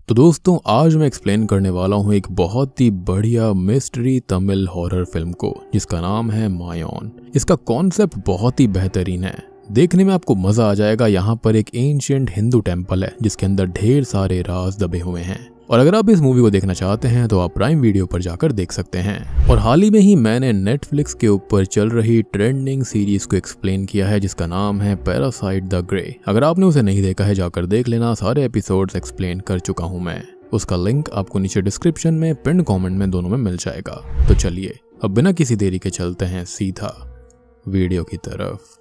तो दोस्तों आज मैं एक्सप्लेन करने वाला हूँ एक बहुत ही बढ़िया मिस्ट्री तमिल हॉरर फिल्म को जिसका नाम है मायोन। इसका कॉन्सेप्ट बहुत ही बेहतरीन है, देखने में आपको मजा आ जाएगा। यहाँ पर एक एंशिएंट हिंदू टेम्पल है जिसके अंदर ढेर सारे राज दबे हुए हैं और अगर आप इस मूवी को देखना चाहते हैं तो आप प्राइम वीडियो पर जाकर देख सकते हैं। और हाल ही में ही मैंने नेटफ्लिक्स के ऊपर चल रही ट्रेंडिंग सीरीज को एक्सप्लेन किया है जिसका नाम है पैरासाइट द ग्रे। अगर आपने उसे नहीं देखा है जाकर देख लेना, सारे एपिसोड्स एक्सप्लेन कर चुका हूँ मैं। उसका लिंक आपको नीचे डिस्क्रिप्शन में, पिन कॉमेंट में, दोनों में मिल जाएगा। तो चलिए अब बिना किसी देरी के चलते हैं सीधा वीडियो की तरफ।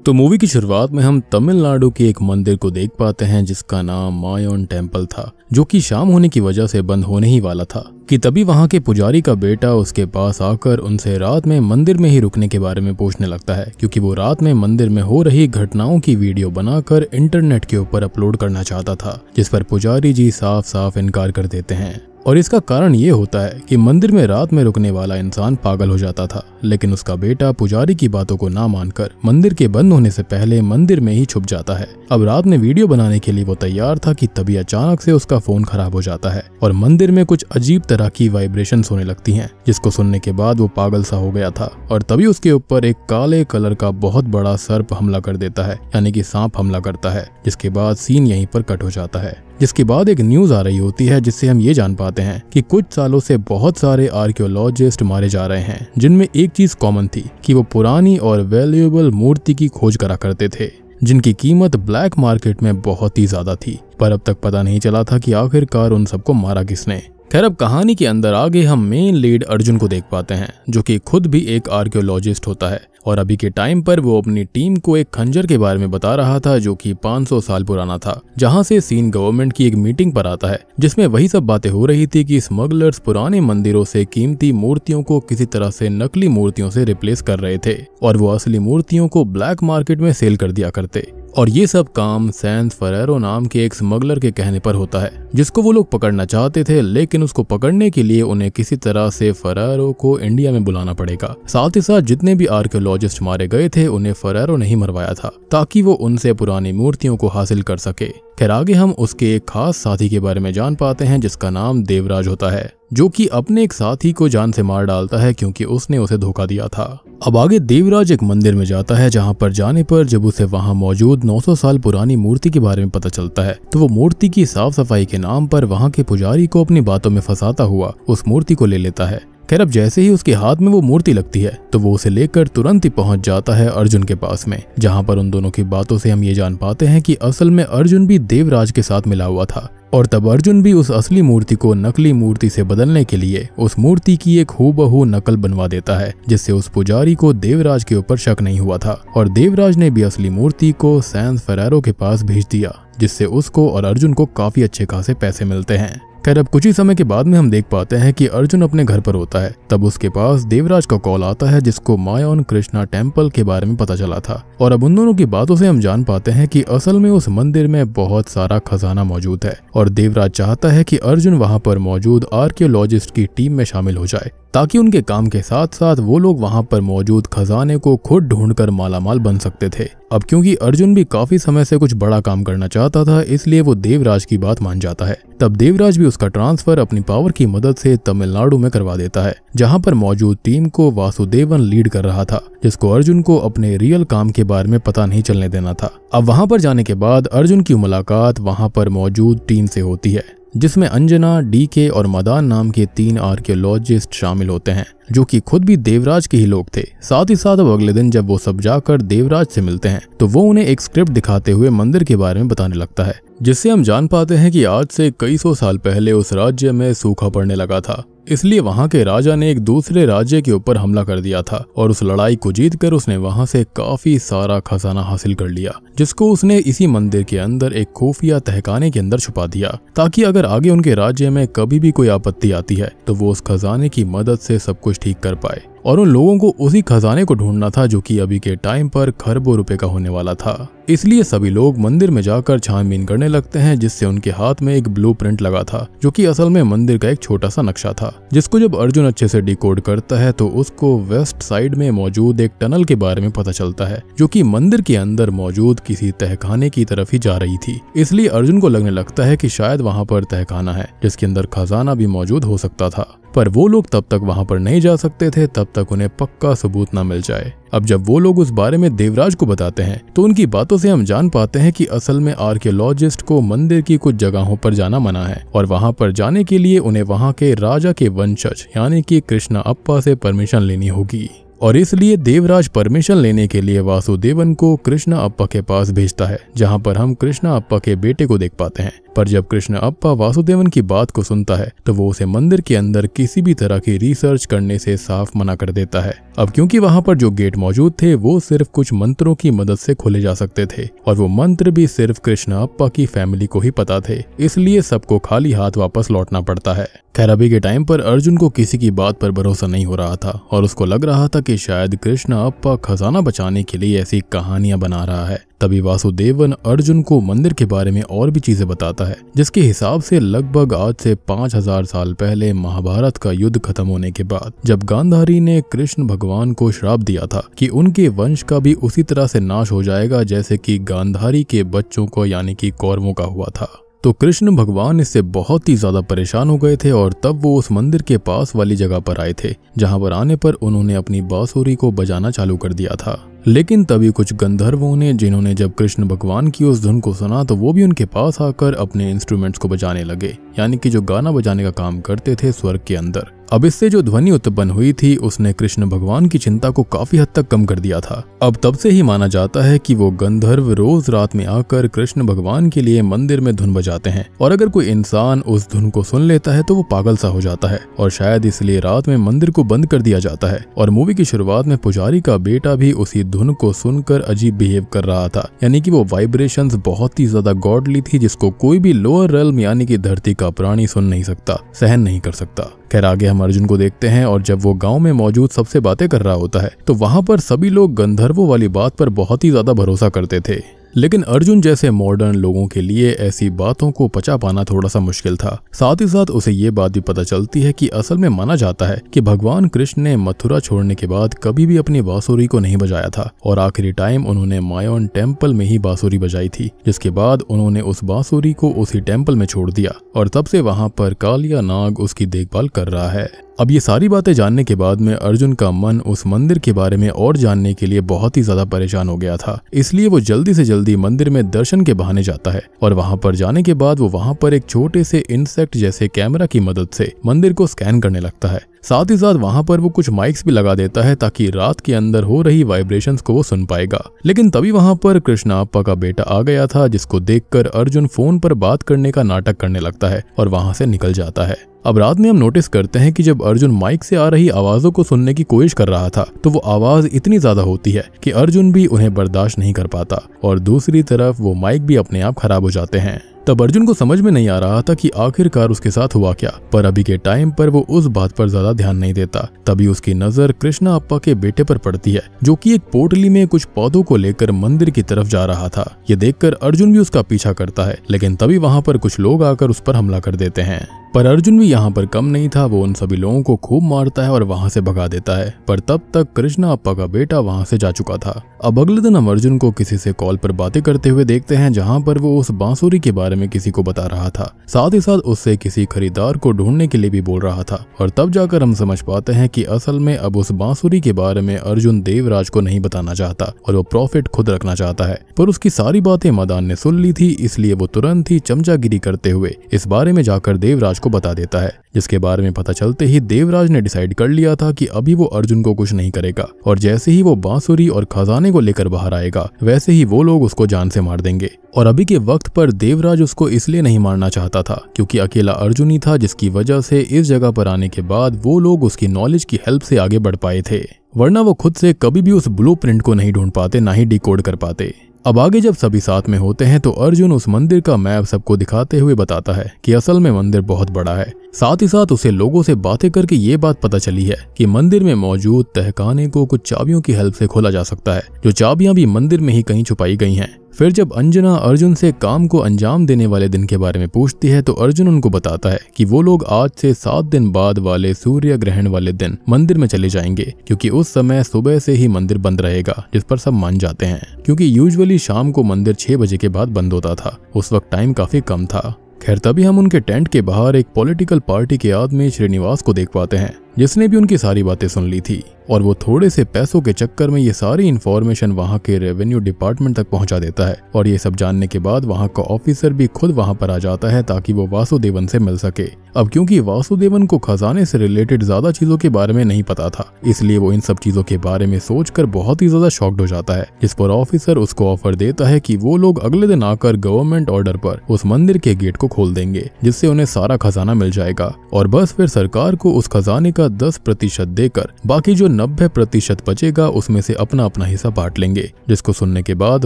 तो मूवी की शुरुआत में हम तमिलनाडु के एक मंदिर को देख पाते हैं जिसका नाम मायोन टेम्पल था, जो कि शाम होने की वजह से बंद होने ही वाला था कि तभी वहां के पुजारी का बेटा उसके पास आकर उनसे रात में मंदिर में ही रुकने के बारे में पूछने लगता है, क्योंकि वो रात में मंदिर में हो रही घटनाओं की वीडियो बनाकर इंटरनेट के ऊपर अपलोड करना चाहता था, जिस पर पुजारी जी साफ साफ इनकार कर देते हैं। और इसका कारण ये होता है कि मंदिर में रात में रुकने वाला इंसान पागल हो जाता था, लेकिन उसका बेटा पुजारी की बातों को ना मानकर मंदिर के बंद होने से पहले मंदिर में ही छुप जाता है। अब रात में वीडियो बनाने के लिए वो तैयार था कि तभी अचानक से उसका फोन खराब हो जाता है और मंदिर में कुछ अजीब तरह की वाइब्रेशंस होने लगती हैं, जिसको सुनने के बाद वो पागल सा हो गया था। और तभी उसके ऊपर एक काले कलर का बहुत बड़ा सर्प हमला कर देता है, यानी कि सांप हमला करता है, जिसके बाद सीन यहीं पर कट हो जाता है। जिसके बाद एक न्यूज आ रही होती है जिससे हम ये जान पाते हैं कि कुछ सालों से बहुत सारे आर्कियोलॉजिस्ट मारे जा रहे हैं, जिनमें एक चीज कॉमन थी कि वो पुरानी और वैल्यूएबल मूर्ति की खोज करा करते थे, जिनकी कीमत ब्लैक मार्केट में बहुत ही ज्यादा थी। पर अब तक पता नहीं चला था कि आखिरकार उन सबको मारा किसने। खैर अब कहानी के अंदर आगे हम मेन लीड अर्जुन को देख पाते हैं, जो कि खुद भी एक आर्कियोलॉजिस्ट होता है और अभी के टाइम पर वो अपनी टीम को एक खंजर के बारे में बता रहा था जो कि 500 साल पुराना था। जहां से सीन गवर्नमेंट की एक मीटिंग पर आता है जिसमें वही सब बातें हो रही थी कि स्मगलर्स पुराने मंदिरों से कीमती मूर्तियों को किसी तरह से नकली मूर्तियों से रिप्लेस कर रहे थे और वो असली मूर्तियों को ब्लैक मार्केट में सेल कर दिया करते। और ये सब काम सैंस फरेरो नाम के एक स्मगलर के कहने पर होता है, जिसको वो लोग पकड़ना चाहते थे, लेकिन उसको पकड़ने के लिए उन्हें किसी तरह से फरेरो को इंडिया में बुलाना पड़ेगा। साथ ही साथ जितने भी आर्कियोलॉजिस्ट मारे गए थे उन्हें फरेरो नहीं मरवाया था ताकि वो उनसे पुरानी मूर्तियों को हासिल कर सके। खैर आगे हम उसके एक खास साथी के बारे में जान पाते हैं जिसका नाम देवराज होता है, जो कि अपने एक साथी को जान से मार डालता है क्योंकि उसने उसे धोखा दिया था। अब आगे देवराज एक मंदिर में जाता है, जहां पर जाने पर जब उसे वहां मौजूद 900 साल पुरानी मूर्ति के बारे में पता चलता है तो वो मूर्ति की साफ सफाई के नाम पर वहां के पुजारी को अपनी बातों में फंसाता हुआ उस मूर्ति को ले लेता है। खैर अब जैसे ही उसके हाथ में वो मूर्ति लगती है तो वो उसे लेकर तुरंत ही पहुंच जाता है अर्जुन के पास में, जहां पर उन दोनों की बातों से हम ये जान पाते हैं कि असल में अर्जुन भी देवराज के साथ मिला हुआ था और तब अर्जुन भी उस असली मूर्ति को नकली मूर्ति से बदलने के लिए उस मूर्ति की एक हूबहू नकल बनवा देता है, जिससे उस पुजारी को देवराज के ऊपर शक नहीं हुआ था और देवराज ने भी असली मूर्ति को सैंस फरेरो के पास भेज दिया, जिससे उसको और अर्जुन को काफी अच्छे खासे पैसे मिलते हैं। खैर अब कुछ ही समय के बाद में हम देख पाते हैं कि अर्जुन अपने घर पर होता है, तब उसके पास देवराज का कॉल आता है जिसको मायोन कृष्णा टेम्पल के बारे में पता चला था। और अब उन दोनों की बातों से हम जान पाते हैं कि असल में उस मंदिर में बहुत सारा खजाना मौजूद है और देवराज चाहता है कि अर्जुन वहां पर मौजूद आर्कियोलॉजिस्ट की टीम में शामिल हो जाए ताकि उनके काम के साथ साथ वो लोग वहां पर मौजूद खजाने को खुद ढूंढकर मालामाल बन सकते थे। अब क्योंकि अर्जुन भी काफी समय से कुछ बड़ा काम करना चाहता था, इसलिए वो देवराज की बात मान जाता है। तब देवराज भी उसका ट्रांसफर अपनी पावर की मदद से तमिलनाडु में करवा देता है, जहां पर मौजूद टीम को वासुदेवन लीड कर रहा था, जिसको अर्जुन को अपने रियल काम के बारे में पता नहीं चलने देना था। अब वहां पर जाने के बाद अर्जुन की मुलाकात वहां पर मौजूद टीम से होती है, जिसमें अंजना, डीके और मदान नाम के 3 आर्कियोलॉजिस्ट शामिल होते हैं, जो कि खुद भी देवराज के ही लोग थे। साथ ही साथ अब अगले दिन जब वो सब जाकर देवराज से मिलते हैं तो वो उन्हें एक स्क्रिप्ट दिखाते हुए मंदिर के बारे में बताने लगता है, जिससे हम जान पाते हैं कि आज से कई सौ साल पहले उस राज्य में सूखा पड़ने लगा था, इसलिए वहां के राजा ने एक दूसरे राज्य के ऊपर हमला कर दिया था और उस लड़ाई को जीतकर उसने वहां से काफी सारा खजाना हासिल कर लिया, जिसको उसने इसी मंदिर के अंदर एक खुफिया तहखाने के अंदर छुपा दिया ताकि अगर आगे उनके राज्य में कभी भी कोई आपत्ति आती है तो वो उस खजाने की मदद से सब कुछ ठीक कर पाए। और उन लोगों को उसी खजाने को ढूंढना था जो कि अभी के टाइम पर खरबों रुपए का होने वाला था। इसलिए सभी लोग मंदिर में जाकर छानबीन करने लगते हैं, जिससे उनके हाथ में एक ब्लूप्रिंट लगा था जो कि असल में मंदिर का एक छोटा सा नक्शा था, जिसको जब अर्जुन अच्छे से डिकोड करता है तो उसको वेस्ट साइड में मौजूद एक टनल के बारे में पता चलता है जो कि मंदिर के अंदर मौजूद किसी तहखाने की तरफ ही जा रही थी। इसलिए अर्जुन को लगने लगता है कि शायद वहां पर तहखाना है जिसके अंदर खजाना भी मौजूद हो सकता था, पर वो लोग तब तक वहां पर नहीं जा सकते थे तब तक उन्हें पक्का सबूत ना मिल जाए। अब जब वो लोग उस बारे में देवराज को बताते हैं तो उनकी बातों से हम जान पाते हैं कि असल में आर्कियोलॉजिस्ट को मंदिर की कुछ जगहों पर जाना मना है और वहां पर जाने के लिए उन्हें वहां के राजा के वंशज यानी कि कृष्णा अप्पा से परमिशन लेनी होगी। और इसलिए देवराज परमिशन लेने के लिए वासुदेवन को कृष्णा अप्पा के पास भेजता है, जहां पर हम कृष्णा अप्पा के बेटे को देख पाते हैं। पर जब कृष्णा अप्पा वासुदेवन की बात को सुनता है तो वो उसे मंदिर के अंदर किसी भी तरह की रिसर्च करने से साफ मना कर देता है। अब क्योंकि वहां पर जो गेट मौजूद थे वो सिर्फ कुछ मंत्रों की मदद से खोले जा सकते थे और वो मंत्र भी सिर्फ कृष्णा अप्पा की फैमिली को ही पता थे, इसलिए सबको खाली हाथ वापस लौटना पड़ता है। खैर अभी के टाइम पर अर्जुन को किसी की बात पर भरोसा नहीं हो रहा था और उसको लग रहा था कि शायद कृष्णा अप्पा खजाना बचाने के लिए ऐसी कहानियां बना रहा है। तभी वासुदेवन अर्जुन को मंदिर के बारे में और भी चीजें बताता है, जिसके हिसाब से लगभग आज से 5000 साल पहले महाभारत का युद्ध खत्म होने के बाद जब गांधारी ने कृष्ण भगवान को श्राप दिया था कि उनके वंश का भी उसी तरह से नाश हो जाएगा जैसे कि गांधारी के बच्चों को यानी कि कौरवों का हुआ था, तो कृष्ण भगवान इससे बहुत ही ज्यादा परेशान हो गए थे और तब वो उस मंदिर के पास वाली जगह पर आए थे, जहां पर आने पर उन्होंने अपनी बांसुरी को बजाना चालू कर दिया था। लेकिन तभी कुछ गंधर्वों ने, जिन्होंने जब कृष्ण भगवान की उस धुन को सुना तो वो भी उनके पास आकर अपने इंस्ट्रूमेंट्स को बजाने लगे, यानी कि जो गाना बजाने का काम करते थे स्वर्ग के अंदर। अब इससे जो ध्वनि उत्पन्न हुई थी उसने कृष्ण भगवान की चिंता को काफी हद तक कम कर दिया था। अब तब से ही माना जाता है कि वो गंधर्व रोज रात में आकर कृष्ण भगवान के लिए मंदिर में धुन बजाते हैं और अगर कोई इंसान उस धुन को सुन लेता है तो वो पागल सा हो जाता है और शायद इसलिए रात में मंदिर को बंद कर दिया जाता है। और मूवी की शुरुआत में पुजारी का बेटा भी उसी धुन को सुनकर अजीब बिहेव कर रहा था, यानी कि वो वाइब्रेशंस बहुत ही ज्यादा गॉडली थी जिसको कोई भी लोअर रेल्म यानी कि धरती का प्राणी सुन नहीं सकता, सहन नहीं कर सकता। खैर आगे हम अर्जुन को देखते हैं और जब वो गांव में मौजूद सबसे बातें कर रहा होता है तो वहां पर सभी लोग गंधर्वों वाली बात पर बहुत ही ज्यादा भरोसा करते थे, लेकिन अर्जुन जैसे मॉडर्न लोगों के लिए ऐसी बातों को पचा पाना थोड़ा सा मुश्किल था। साथ ही साथ उसे ये बात भी पता चलती है कि असल में माना जाता है कि भगवान कृष्ण ने मथुरा छोड़ने के बाद कभी भी अपनी बांसुरी को नहीं बजाया था और आखिरी टाइम उन्होंने मायोन टेम्पल में ही बांसुरी बजाई थी, जिसके बाद उन्होंने उस बांसुरी को उसी टेम्पल में छोड़ दिया और तब से वहां पर कालिया नाग उसकी देखभाल कर रहा है। अब ये सारी बातें जानने के बाद में अर्जुन का मन उस मंदिर के बारे में और जानने के लिए बहुत ही ज्यादा परेशान हो गया था, इसलिए वो जल्दी से जल्दी मंदिर में दर्शन के बहाने जाता है और वहां पर जाने के बाद वो वहां पर एक छोटे से इंसेक्ट जैसे कैमरा की मदद से मंदिर को स्कैन करने लगता है। साथ ही साथ वहां पर वो कुछ माइक्स भी लगा देता है ताकि रात के अंदर हो रही वाइब्रेशंस को वो सुन पाएगा। लेकिन तभी वहां पर कृष्णा अप्पा का बेटा आ गया था, जिसको देखकर अर्जुन फोन पर बात करने का नाटक करने लगता है और वहां से निकल जाता है। अब रात में हम नोटिस करते हैं कि जब अर्जुन माइक से आ रही आवाजों को सुनने की कोशिश कर रहा था तो वो आवाज इतनी ज्यादा होती है कि अर्जुन भी उन्हें बर्दाश्त नहीं कर पाता और दूसरी तरफ वो माइक भी अपने आप खराब हो जाते हैं। तब अर्जुन को समझ में नहीं आ रहा था कि आखिरकार उसके साथ हुआ क्या, पर अभी के टाइम पर वो उस बात पर ज्यादा ध्यान नहीं देता। तभी उसकी नजर कृष्णा अप्पा के बेटे पर पड़ती है, जो कि एक पोटली में कुछ पौधों को लेकर मंदिर की तरफ जा रहा था। ये देखकर अर्जुन भी उसका पीछा करता है, लेकिन तभी वहां पर कुछ लोग आकर उस पर हमला कर देते हैं। पर अर्जुन भी यहाँ पर कम नहीं था, वो उन सभी लोगों को खूब मारता है और वहां से भगा देता है। पर तब तक कृष्णा अप्पा का बेटा वहां से जा चुका था। अब अगले दिन हम अर्जुन को किसी से कॉल पर बातें करते हुए देखते हैं, जहाँ पर वो उस बांसुरी के बारे में किसी को बता रहा था, साथ ही साथ उससे किसी खरीदार को ढूंढने के लिए भी बोल रहा था। और तब जाकर हम समझ पाते हैं कि असल में अब उस बांसुरी के बारे में अर्जुन देवराज को नहीं बताना चाहता और वो प्रॉफिट खुद रखना चाहता है। पर उसकी सारी बातें मदान ने सुन ली थी, इसलिए वो तुरंत ही चमचागिरी करते हुए इस बारे में जाकर देवराज को बता देता है, जिसके बारे में पता चलते ही देवराज ने डिसाइड कर लिया था कि अभी वो अर्जुन को कुछ नहीं करेगा और जैसे ही वो बांसुरी और खजाने को लेकर बाहर आएगा वैसे ही वो लोग उसको जान से मार देंगे। और अभी के वक्त पर देवराज उसको इसलिए नहीं मारना चाहता था क्योंकि अकेला अर्जुन ही था, जिसकी वजह से इस जगह पर आने के बाद वो लोग उसकी नॉलेज की हेल्प से आगे बढ़ पाए थे, वरना वो खुद से कभी भी उस ब्लूप्रिंट को नहीं ढूंढ पाते, ना ही डिकोड कर पाते। अब आगे जब सभी साथ में होते हैं तो अर्जुन उस मंदिर का मैप सबको दिखाते हुए बताता है कि असल में मंदिर बहुत बड़ा है। साथ ही साथ उसे लोगों से बातें करके ये बात पता चली है कि मंदिर में मौजूद तहखाने को कुछ चाबियों की हेल्प से खोला जा सकता है, जो चाबियां भी मंदिर में ही कहीं छुपाई गई हैं। फिर जब अंजना अर्जुन से काम को अंजाम देने वाले दिन के बारे में पूछती है तो अर्जुन उनको बताता है कि वो लोग आज से 7 दिन बाद वाले सूर्य ग्रहण वाले दिन मंदिर में चले जाएंगे, क्योंकि उस समय सुबह से ही मंदिर बंद रहेगा, जिस पर सब मान जाते हैं, क्योंकि यूजुअली शाम को मंदिर 6 बजे के बाद बंद होता था। उस वक्त टाइम काफी कम था। खैर तभी हम उनके टेंट के बाहर एक पॉलिटिकल पार्टी के आदमी श्रीनिवास को देख पाते हैं, जिसने भी उनकी सारी बातें सुन ली थी और वो थोड़े से पैसों के चक्कर में ये सारी इन्फॉर्मेशन वहाँ के रेवेन्यू डिपार्टमेंट तक पहुँचा देता है। और ये सब जानने के बाद वहाँ का ऑफिसर भी खुद वहाँ पर आ जाता है ताकि वो वासुदेवन से मिल सके। अब क्योंकि वासुदेवन को खजाने से रिलेटेड ज्यादा चीजों के बारे में नहीं पता था, इसलिए वो इन सब चीजों के बारे में सोचकर बहुत ही ज्यादा शॉक्ड हो जाता है, जिस पर ऑफिसर उसको ऑफर देता है कि वो लोग अगले दिन आकर गवर्नमेंट ऑर्डर पर उस मंदिर के गेट को खोल देंगे, जिससे उन्हें सारा खजाना मिल जाएगा और बस फिर सरकार को उस खजाने का 10% देकर बाकी जो 90% बचेगा उसमें से अपना अपना हिस्सा बांट लेंगे। जिसको सुनने के बाद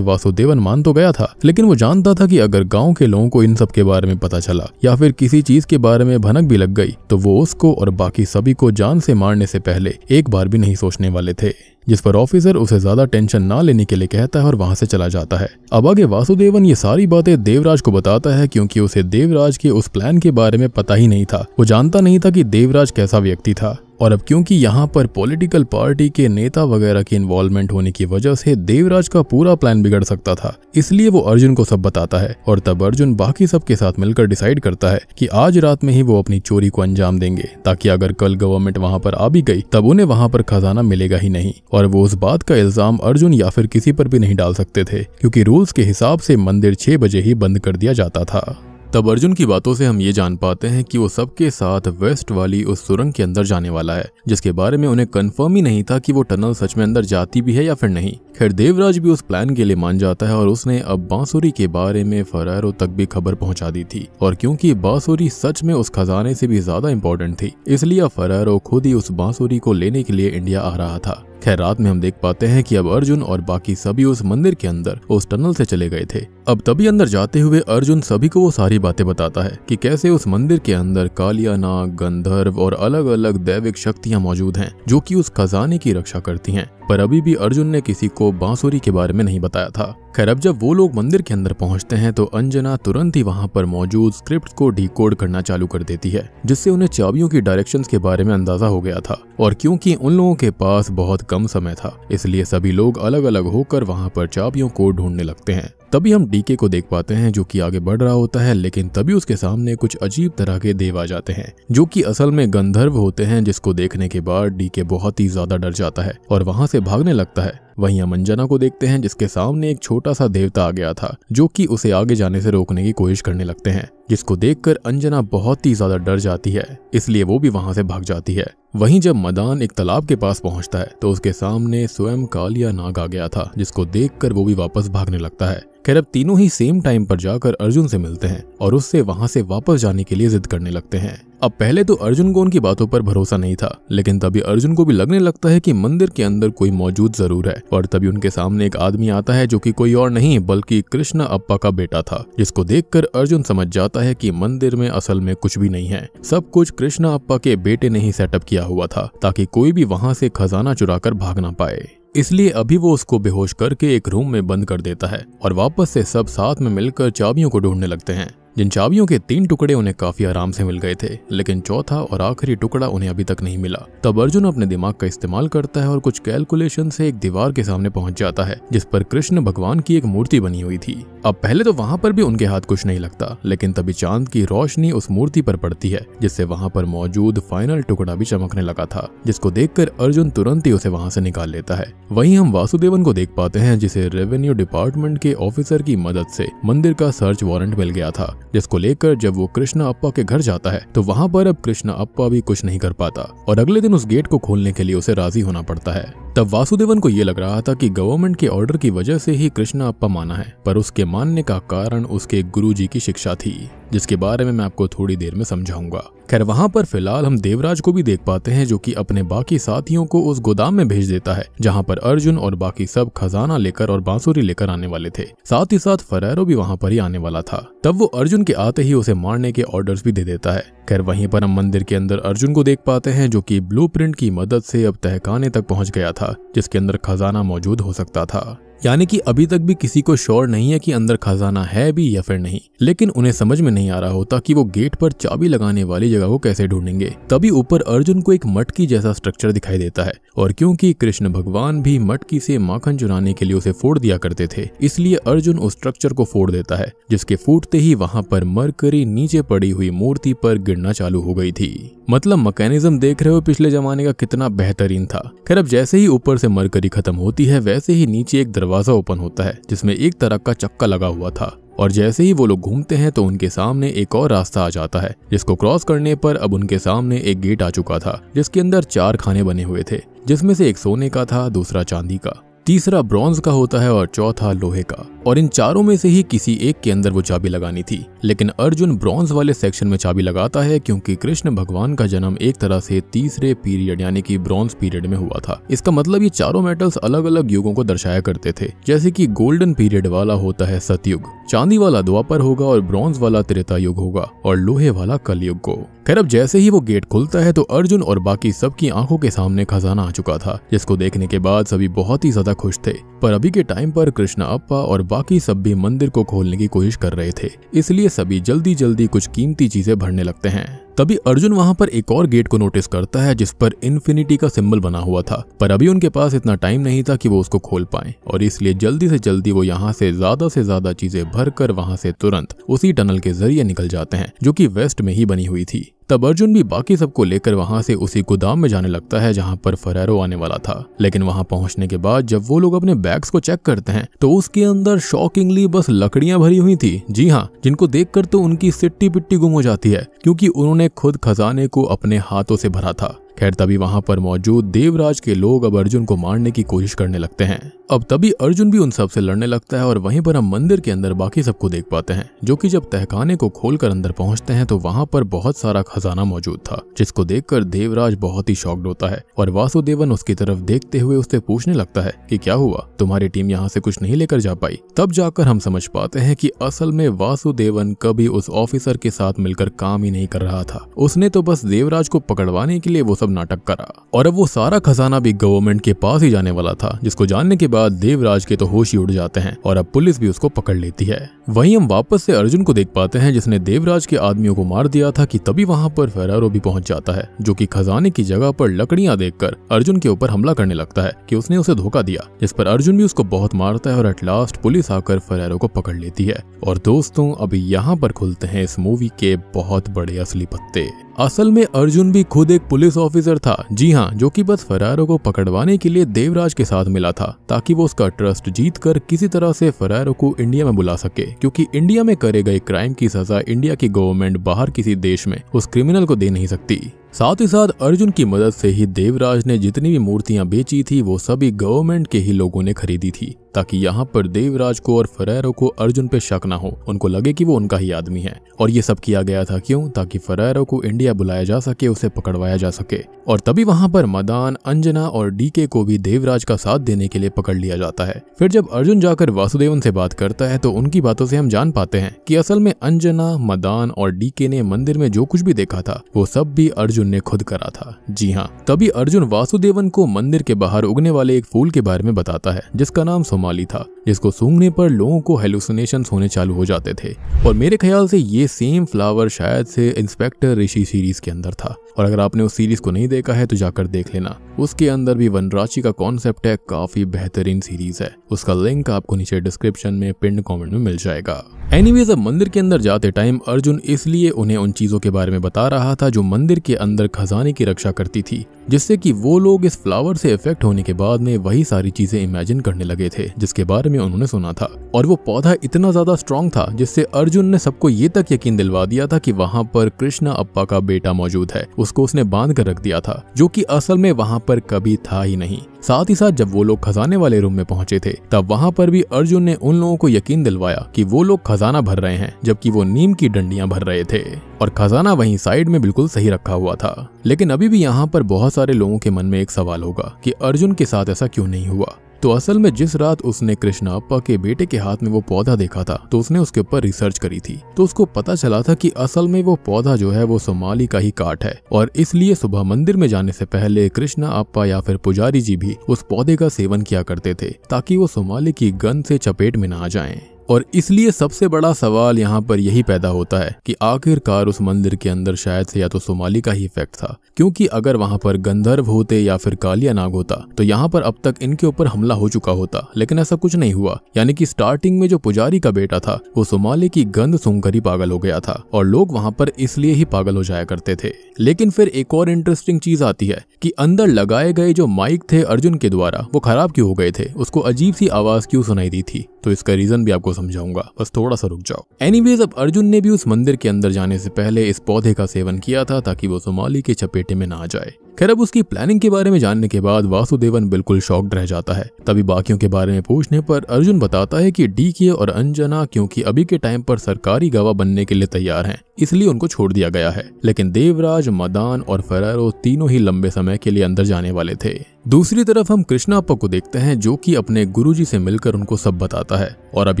वासुदेवन मान तो गया था, लेकिन वो जानता था कि अगर गांव के लोगों को इन सब के बारे में पता चला या फिर किसी चीज के बारे में भनक भी लग गई तो वो उसको और बाकी सभी को जान से मारने से पहले एक बार भी नहीं सोचने वाले थे। जिस पर ऑफिसर उसे ज्यादा टेंशन ना लेने के लिए कहता है और वहां से चला जाता है। अब आगे वासुदेवन ये सारी बातें देवराज को बताता है, क्योंकि उसे देवराज के उस प्लान के बारे में पता ही नहीं था। वो जानता नहीं था कि देवराज कैसा व्यक्ति था। और अब क्योंकि यहाँ पर पॉलिटिकल पार्टी के नेता वगैरह की इन्वॉल्वमेंट होने की वजह से देवराज का पूरा प्लान बिगड़ सकता था, इसलिए वो अर्जुन को सब बताता है। और तब अर्जुन बाकी सब के साथ मिलकर डिसाइड करता है कि आज रात में ही वो अपनी चोरी को अंजाम देंगे, ताकि अगर कल गवर्नमेंट वहाँ पर आ भी गई तब उन्हें वहाँ पर खजाना मिलेगा ही नहीं। और वो उस बात का इल्जाम अर्जुन या फिर किसी पर भी नहीं डाल सकते थे, क्योंकि रूल्स के हिसाब से मंदिर 6 बजे ही बंद कर दिया जाता था। तब अर्जुन की बातों से हम ये जान पाते हैं कि वो सबके साथ वेस्ट वाली उस सुरंग के अंदर जाने वाला है, जिसके बारे में उन्हें कंफर्म ही नहीं था कि वो टनल सच में अंदर जाती भी है या फिर नहीं। खैर देवराज भी उस प्लान के लिए मान जाता है और उसने अब बांसुरी के बारे में फरारो तक भी खबर पहुंचा दी थी। और क्योंकि बांसुरी सच में उस खजाने से भी ज्यादा इंपॉर्टेंट थी, इसलिए फरारो खुद ही उस बांसुरी को लेने के लिए इंडिया आ रहा था। खैर रात में हम देख पाते हैं कि अब अर्जुन और बाकी सभी उस मंदिर के अंदर उस टनल से चले गए थे। अब तभी अंदर जाते हुए अर्जुन सभी को वो सारी बातें बताता है कि कैसे उस मंदिर के अंदर कालिया नाग, गंधर्व और अलग अलग दैविक शक्तियां मौजूद हैं, जो कि उस खजाने की रक्षा करती हैं। पर अभी भी अर्जुन ने किसी को बांसुरी के बारे में नहीं बताया था। खैर अब जब वो लोग मंदिर के अंदर पहुंचते हैं तो अंजना तुरंत ही वहां पर मौजूद स्क्रिप्ट को डिकोड करना चालू कर देती है, जिससे उन्हें चाबियों की डायरेक्शंस के बारे में अंदाजा हो गया था। और क्योंकि उन लोगों के पास बहुत कम समय था, इसलिए सभी लोग अलग अलग होकर वहां पर चाबियों को ढूंढने लगते हैं। तभी हम डीके को देख पाते हैं, जो कि आगे बढ़ रहा होता है, लेकिन तभी उसके सामने कुछ अजीब तरह के देव आ जाते हैं, जो कि असल में गंधर्व होते हैं, जिसको देखने के बाद डीके बहुत ही ज्यादा डर जाता है और वहां से भागने लगता है। वहीं हम अंजना को देखते हैं, जिसके सामने एक छोटा सा देवता आ गया था, जो कि उसे आगे जाने से रोकने की कोशिश करने लगते हैं, जिसको देखकर अंजना बहुत ही ज्यादा डर जाती है, इसलिए वो भी वहां से भाग जाती है। वहीं जब मदान एक तालाब के पास पहुंचता है तो उसके सामने स्वयं कालिया नाग आ गया था, जिसको देखकर वो भी वापस भागने लगता है। खैर अब तीनों ही सेम टाइम पर जाकर अर्जुन से मिलते हैं और उससे वहां से वापस जाने के लिए जिद करने लगते हैं। अब पहले तो अर्जुन को उनकी बातों पर भरोसा नहीं था, लेकिन तभी अर्जुन को भी लगने लगता है कि मंदिर के अंदर कोई मौजूद जरूर है। और तभी उनके सामने एक आदमी आता है, जो कि कोई और नहीं बल्कि कृष्ण अप्पा का बेटा था, जिसको देखकर अर्जुन समझ जाता है कि मंदिर में असल में कुछ भी नहीं है। सब कुछ कृष्ण अप्पा के बेटे ने ही सेटअप किया हुआ था, ताकि कोई भी वहां से खजाना चुराकर भाग ना पाए। इसलिए अभी वो उसको बेहोश करके एक रूम में बंद कर देता है और वापस से सब साथ में मिलकर चाबियों को ढूंढने लगते हैं, जिन चाबियों के 3 टुकड़े उन्हें काफी आराम से मिल गए थे, लेकिन चौथा और आखिरी टुकड़ा उन्हें अभी तक नहीं मिला। तब अर्जुन अपने दिमाग का इस्तेमाल करता है और कुछ कैलकुलेशन से एक दीवार के सामने पहुंच जाता है, जिस पर कृष्ण भगवान की एक मूर्ति बनी हुई थी। अब पहले तो वहां पर भी उनके हाथ कुछ नहीं लगता, लेकिन तभी चांद की रोशनी उस मूर्ति पर पड़ती है, जिससे वहां पर मौजूद फाइनल टुकड़ा भी चमकने लगा था, जिसको देखकर अर्जुन तुरंत ही उसे वहां से निकाल लेता है। वहीं हम वासुदेवन को देख पाते हैं, जिसे रेवेन्यू डिपार्टमेंट के ऑफिसर की मदद से मंदिर का सर्च वारंट मिल गया था, जिसको लेकर जब वो कृष्ण अप्पा के घर जाता है तो वहां पर अब कृष्ण अप्पा भी कुछ नहीं कर पाता और अगले दिन उस गेट को खोलने के लिए उसे राजी होना पड़ता है। तब वासुदेवन को ये लग रहा था कि गवर्नमेंट के ऑर्डर की वजह से ही कृष्ण अप्पा माना है, पर उसके मानने का कारण उसके गुरुजी की शिक्षा थी। जिसके बारे में मैं आपको थोड़ी देर में समझाऊंगा। खैर वहां पर फिलहाल हम देवराज को भी देख पाते हैं जो कि अपने बाकी साथियों को उस गोदाम में भेज देता है जहां पर अर्जुन और बाकी सब खजाना लेकर और बांसुरी लेकर आने वाले थे। साथ ही साथ फरेरो भी वहां पर ही आने वाला था। तब वो अर्जुन के आते ही उसे मारने के ऑर्डर्स भी दे देता है। खैर वहीं पर हम मंदिर के अंदर अर्जुन को देख पाते हैं जो कि ब्लूप्रिंट की मदद से अब तहखाने तक पहुंच गया था जिसके अंदर खजाना मौजूद हो सकता था। यानी कि अभी तक भी किसी को श्योर नहीं है कि अंदर खजाना है भी या फिर नहीं, लेकिन उन्हें समझ में नहीं आ रहा होता कि वो गेट पर चाबी लगाने वाली जगह को कैसे ढूंढेंगे। तभी ऊपर अर्जुन को एक मटकी जैसा स्ट्रक्चर दिखाई देता है और क्योंकि कृष्ण भगवान भी मटकी से माखन चुराने के लिए उसे फोड़ दिया करते थे, इसलिए अर्जुन उस स्ट्रक्चर को फोड़ देता है, जिसके फूटते ही वहां पर मरकरी नीचे पड़ी हुई मूर्ति पर गिरना चालू हो गई थी। मतलब मैकेनिज्म देख रहे हो पिछले जमाने का कितना बेहतरीन था। खैर अब जैसे ही ऊपर से मरकरी खत्म होती है वैसे ही नीचे एक दरवाजा ओपन होता है जिसमें एक तरह का चक्का लगा हुआ था और जैसे ही वो लोग घूमते हैं तो उनके सामने एक और रास्ता आ जाता है जिसको क्रॉस करने पर अब उनके सामने एक गेट आ चुका था जिसके अंदर 4 खाने बने हुए थे, जिसमें से एक सोने का था, दूसरा चांदी का, तीसरा ब्रॉन्ज का होता है और चौथा लोहे का। और इन चारों में से ही किसी एक के अंदर वो चाबी लगानी थी, लेकिन अर्जुन ब्रॉन्ज वाले सेक्शन में चाबी लगाता है क्योंकि कृष्ण भगवान का जन्म एक तरह से तीसरे पीरियड यानी कि ब्रॉन्ज पीरियड में हुआ था। इसका मतलब ये चारों मेटल्स अलग अलग युगों को दर्शाया करते थे, जैसे कि गोल्डन पीरियड वाला होता है सतयुग, चांदी वाला द्वापर होगा और ब्रॉन्ज वाला त्रेता युग होगा और लोहे वाला कलयुग को। खैर अब जैसे ही वो गेट खुलता है तो अर्जुन और बाकी सबकी आंखों के सामने खजाना आ चुका था, जिसको देखने के बाद सभी बहुत ही ज्यादा खुश थे। पर अभी के टाइम पर कृष्णा अप्पा और बाकी सब भी मंदिर को खोलने की कोशिश कर रहे थे, इसलिए सभी जल्दी जल्दी कुछ कीमती चीजें भरने लगते हैं। तभी अर्जुन वहां पर एक और गेट को नोटिस करता है जिस पर इन्फिनिटी का सिंबल बना हुआ था, पर अभी उनके पास इतना टाइम नहीं था कि वो उसको खोल पाएं और इसलिए जल्दी से जल्दी वो यहाँ से ज्यादा चीजें भरकर वहां से तुरंत उसी टनल के जरिए निकल जाते हैं जो कि वेस्ट में ही बनी हुई थी। तब अर्जुन भी बाकी सबको लेकर वहां से उसी गोदाम में जाने लगता है जहां पर फरेरो आने वाला था। लेकिन वहां पहुंचने के बाद जब वो लोग अपने बैग्स को चेक करते हैं तो उसके अंदर शॉकिंगली बस लकड़ियां भरी हुई थी। जी हाँ, जिनको देखकर तो उनकी सिट्टी पिट्टी गुम हो जाती है क्योंकि उन्होंने खुद खजाने को अपने हाथों से भरा था। खैर तभी वहां पर मौजूद देवराज के लोग अब अर्जुन को मारने की कोशिश करने लगते हैं। अब तभी अर्जुन भी उन सब से लड़ने लगता है और वहीं पर हम मंदिर के अंदर बाकी सबको देख पाते हैं जो कि जब तहखाने को खोलकर अंदर पहुंचते हैं तो वहां पर बहुत सारा खजाना मौजूद था, जिसको देखकर देवराज बहुत ही शॉक्ड होता है और वासुदेवन उसकी तरफ देखते हुए उससे पूछने लगता है कि क्या हुआ, तुम्हारी टीम यहाँ से कुछ नहीं लेकर जा पाई। तब जाकर हम समझ पाते हैं कि असल में वासुदेवन कभी उस ऑफिसर के साथ मिलकर काम ही नहीं कर रहा था, उसने तो बस देवराज को पकड़वाने के लिए वो सब नाटक करा और अब वो सारा खजाना भी गवर्नमेंट के पास ही जाने वाला था, जिसको जानने के बाद देवराज के तो होश ही उड़ जाते हैं और अब पुलिस भी उसको पकड़ लेती है। वहीं हम वापस से अर्जुन को देख पाते हैं जिसने देवराज के आदमियों को मार दिया था कि तभी वहां पर फेरारो भी पहुंच जाता है जो कि खजाने की जगह पर लकड़ियां देखकर अर्जुन के ऊपर हमला करने लगता है कि उसने उसे धोखा दिया, जिस पर अर्जुन भी उसको बहुत मारता है और एट लास्ट पुलिस आकर फेरारो को पकड़ लेती है। और दोस्तों अभी यहाँ पर खुलते हैं इस मूवी के बहुत बड़े असली पत्ते। असल में अर्जुन भी खुद एक पुलिस ऑफिसर था, जी हाँ, जो कि बस फेरारो को पकड़वाने के लिए देवराज के साथ मिला था ताकि वो उसका ट्रस्ट जीतकर किसी तरह से फेरारो को इंडिया में बुला सके, क्योंकि इंडिया में करे गए क्राइम की सजा इंडिया की गवर्नमेंट बाहर किसी देश में उस क्रिमिनल को दे नहीं सकती। साथ ही साथ अर्जुन की मदद से ही देवराज ने जितनी भी मूर्तियां बेची थी वो सभी गवर्नमेंट के ही लोगों ने खरीदी थी ताकि यहाँ पर देवराज को और फेरारो को अर्जुन पे शक ना हो, उनको लगे कि वो उनका ही आदमी है। और ये सब किया गया था क्यों? ताकि फेरारो को इंडिया बुलाया जा सके, उसे पकड़वाया जा सके। और तभी वहां पर मदान, अंजना और डीके को भी देवराज का साथ देने के लिए पकड़ लिया जाता है। फिर जब अर्जुन जाकर वासुदेवन से बात करता है तो उनकी बातों से हम जान पाते हैं कि असल में अंजना, मदान और डीके ने मंदिर में जो कुछ भी देखा था वो सब भी अर्जुन ने खुद करा था। जी हाँ, तभी अर्जुन वासुदेवन को मंदिर के बाहर उगने वाले एक फूल के बारे में बताता है जिसका नाम सोमाली था, जिसको सूंघने पर लोगों को हेलुसिनेशंस होने चालू हो जाते थे। और मेरे ख्याल से ये सेम फ्लावर शायद से इंस्पेक्टर ऋषि सीरीज के अंदर था, और अगर आपने उस सीरीज को नहीं देखा है तो जाकर देख लेना। उसके अंदर भी वनराची का कॉन्सेप्ट है, काफी बेहतरीन सीरीज है। उसका लिंक आपको नीचे डिस्क्रिप्शन में पिन कमेंट में मिल जाएगा। एनीवेज, अब मंदिर के अंदर जाते टाइम अर्जुन इसलिए उन्हें उन चीजों के बारे में बता रहा था जो मंदिर के अंदर खजाने की रक्षा करती थी, जिससे कि वो लोग इस फ्लावर से इफेक्ट होने के बाद में वही सारी चीजें इमेजिन करने लगे थे जिसके बारे में उन्होंने सुना था। और वो पौधा इतना ज्यादा स्ट्रॉन्ग था जिससे अर्जुन ने सबको ये तक यकीन दिलवा दिया था कि वहां पर कृष्णा अप्पा का बेटा मौजूद है, उसको उसने बांध कर रख दिया था, जो कि असल में वहां पर कभी था ही नहीं। साथ ही साथ जब वो लोग खजाने वाले रूम में पहुंचे थे तब वहां पर भी अर्जुन ने उन लोगों को यकीन दिलवाया कि वो लोग खजाना भर रहे हैं, जबकि वो नीम की डंडियां भर रहे थे और खजाना वहीं साइड में बिल्कुल सही रखा हुआ था। लेकिन अभी भी यहाँ पर बहुत सारे लोगों के मन में एक सवाल होगा कि अर्जुन के साथ ऐसा क्यों नहीं हुआ। तो असल में जिस रात उसने कृष्णाप्पा के बेटे के हाथ में वो पौधा देखा था तो उसने उसके ऊपर रिसर्च करी थी, तो उसको पता चला था कि असल में वो पौधा जो है वो सोमाली का ही काट है और इसलिए सुबह मंदिर में जाने से पहले कृष्णाप्पा या फिर पुजारी जी भी उस पौधे का सेवन किया करते थे ताकि वो सोमाली की गंध से चपेट में ना आ जाएं। और इसलिए सबसे बड़ा सवाल यहाँ पर यही पैदा होता है कि आखिरकार उस मंदिर के अंदर शायद से या तो सोमाली का ही इफेक्ट था, क्योंकि अगर वहां पर गंधर्व होते या फिर कालिया नाग होता तो यहाँ पर अब तक इनके ऊपर हमला हो चुका होता, लेकिन ऐसा कुछ नहीं हुआ। यानी कि स्टार्टिंग में जो पुजारी का बेटा था वो सोमाली की गंध सूंघकर ही पागल हो गया था और लोग वहां पर इसलिए ही पागल हो जाया करते थे। लेकिन फिर एक और इंटरेस्टिंग चीज आती है कि अंदर लगाए गए जो माइक थे अर्जुन के द्वारा वो खराब क्यों हो गए थे, उसको अजीब सी आवाज क्यों सुनाई दी थी, तो इसका रीजन भी आपको समझाऊंगा, बस थोड़ा सा रुक जाओ। एनीवेज, अब अर्जुन ने भी उस मंदिर के अंदर जाने से पहले इस पौधे का सेवन किया था ताकि वो सोमाली के चपेटे में ना आ जाए। खैर, अब उसकी प्लानिंग के बारे में जानने के बाद वासुदेवन बिल्कुल शॉक्ड रह जाता है। तभी बाकियों के बारे में पूछने पर अर्जुन बताता है कि डीके और अंजना क्योंकि अभी के टाइम पर सरकारी गवाह बनने के लिए तैयार हैं, इसलिए उनको छोड़ दिया गया है। लेकिन देवराज, मदान और फेरारो तीनों ही लंबे समय के लिए अंदर जाने वाले थे। दूसरी तरफ हम कृष्णाप्पा को देखते हैं जो कि अपने गुरुजी से मिलकर उनको सब बताता है। और अब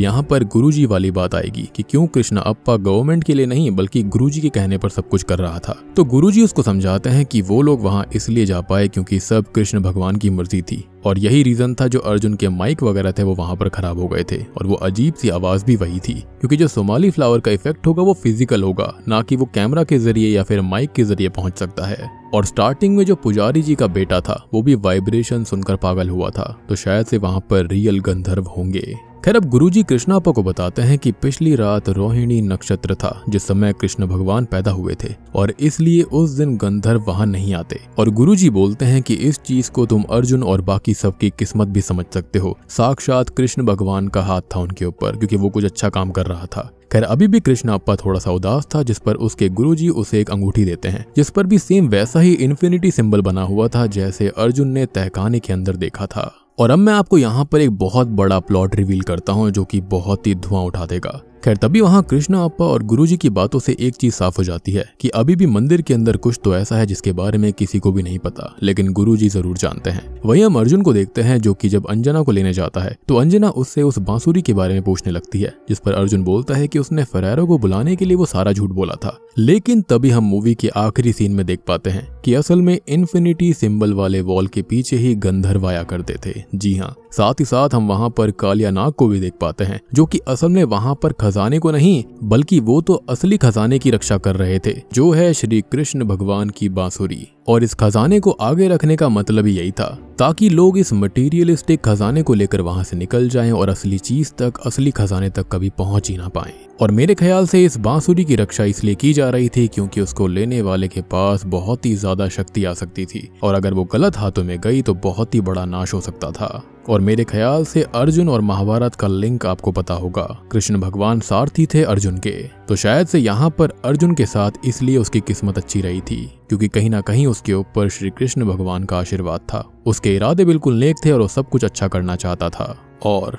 यहाँ पर गुरुजी वाली बात आएगी कि क्यों कृष्णाप्पा गवर्नमेंट के लिए नहीं बल्कि गुरुजी के कहने पर सब कुछ कर रहा था। तो गुरुजी उसको समझाते हैं कि वो लोग वहाँ इसलिए जा पाए क्योंकि सब कृष्ण भगवान की मर्जी थी और यही रीजन था जो अर्जुन के माइक वगैरह थे वो वहां पर खराब हो गए थे और वो अजीब सी आवाज भी वही थी, क्योंकि जो सोमाली फ्लावर का इफेक्ट होगा वो फिजिकल होगा, ना कि वो कैमरा के जरिए या फिर माइक के जरिए पहुंच सकता है। और स्टार्टिंग में जो पुजारी जी का बेटा था वो भी वाइब्रेशन सुनकर पागल हुआ था, तो शायद से वहां पर रियल गंधर्व होंगे। खैर, अब गुरुजी कृष्णाप्पा को बताते हैं कि पिछली रात रोहिणी नक्षत्र था जिस समय कृष्ण भगवान पैदा हुए थे और इसलिए उस दिन गंधर्व वहां नहीं आते। और गुरुजी बोलते हैं कि इस चीज को तुम अर्जुन और बाकी सबकी किस्मत भी समझ सकते हो, साक्षात कृष्ण भगवान का हाथ था उनके ऊपर क्योंकि वो कुछ अच्छा काम कर रहा था। खैर, अभी भी कृष्णाप्पा थोड़ा सा उदास था, जिस पर उसके गुरुजी उसे एक अंगूठी देते हैं जिस पर भी सेम वैसा ही इन्फिनिटी सिंबल बना हुआ था जैसे अर्जुन ने तहखाने के अंदर देखा था। और अब मैं आपको यहाँ पर एक बहुत बड़ा प्लॉट रिवील करता हूँ जो कि बहुत ही धुआं उठा देगा। खैर, तभी वहाँ कृष्णाप्पा और गुरुजी की बातों से एक चीज साफ हो जाती है कि अभी भी मंदिर के अंदर कुछ तो ऐसा है जिसके बारे में किसी को भी नहीं पता, लेकिन गुरुजी जरूर जानते हैं। वहीं हम अर्जुन को देखते हैं जो कि जब अंजना को लेने जाता है तो अंजना उससे उस बांसुरी के बारे में पूछने लगती है, जिस पर अर्जुन बोलता है कि उसने फेरारो को बुलाने के लिए वो सारा झूठ बोला था। लेकिन तभी हम मूवी के आखिरी सीन में देख पाते हैं कि असल में इन्फिनिटी सिंबल वाले वॉल के पीछे ही गंधर्व आया करते थे। जी हाँ, साथ ही साथ हम वहाँ पर कालिया नाग को भी देख पाते हैं जो कि असल में वहाँ पर खजाने को नहीं बल्कि वो तो असली खजाने की रक्षा कर रहे थे जो है श्री कृष्ण भगवान की बांसुरी। और इस खजाने को आगे रखने का मतलब ही यही था ताकि लोग इस मटेरियलिस्टिक खजाने को लेकर वहां से निकल जाएं और असली चीज तक, असली खजाने तक कभी पहुंच ही ना पाएं। और मेरे ख्याल से इस बांसुरी की रक्षा इसलिए की जा रही थी क्योंकि उसको लेने वाले के पास बहुत ही ज्यादा शक्ति आ सकती थी और अगर वो गलत हाथों में गई तो बहुत ही बड़ा नाश हो सकता था। और मेरे ख्याल से अर्जुन और महाभारत का लिंक आपको पता होगा, कृष्ण भगवान सारथी थे अर्जुन के, तो शायद से यहाँ पर अर्जुन के साथ इसलिए उसकी किस्मत अच्छी रही थी क्योंकि कहीं ना कहीं उसके ऊपर श्री कृष्ण भगवान का आशीर्वाद था। उसके इरादे बिल्कुल नेक थे और वो सब कुछ अच्छा करना चाहता था। और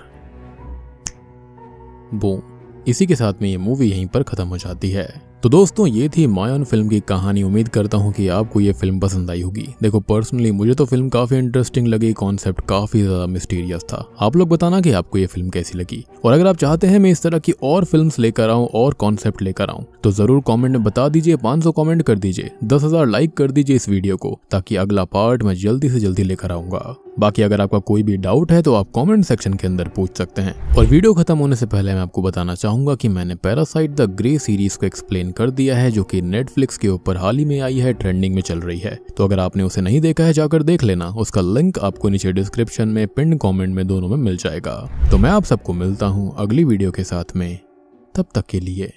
बूम, इसी के साथ में ये मूवी यहीं पर खत्म हो जाती है। तो दोस्तों, ये थी मायन फिल्म की कहानी। उम्मीद करता हूँ कि आपको ये फिल्म पसंद आई होगी। देखो, पर्सनली मुझे तो फिल्म काफी इंटरेस्टिंग लगी, कॉन्सेप्ट काफी ज्यादा मिस्टीरियस था। आप लोग बताना कि आपको ये फिल्म कैसी लगी, और अगर आप चाहते हैं मैं इस तरह की और फिल्म्स लेकर आऊं और कॉन्सेप्ट लेकर आऊं तो जरूर कमेंट में बता दीजिए। 500 कमेंट कर दीजिए, 10,000 लाइक कर दीजिए इस वीडियो को, ताकि अगला पार्ट मैं जल्दी से जल्दी लेकर आऊंगा। बाकी अगर आपका कोई भी डाउट है तो आप कमेंट सेक्शन के अंदर पूछ सकते हैं। और वीडियो खत्म होने से पहले मैं आपको बताना चाहूंगा कि मैंने पैरासाइट द ग्रे सीरीज को एक्सप्लेन कर दिया है जो कि नेटफ्लिक्स के ऊपर हाल ही में आई है, ट्रेंडिंग में चल रही है। तो अगर आपने उसे नहीं देखा है जाकर देख लेना, उसका लिंक आपको नीचे डिस्क्रिप्शन में, पिन कमेंट में, दोनों में मिल जाएगा। तो मैं आप सबको मिलता हूँ अगली वीडियो के साथ में, तब तक के लिए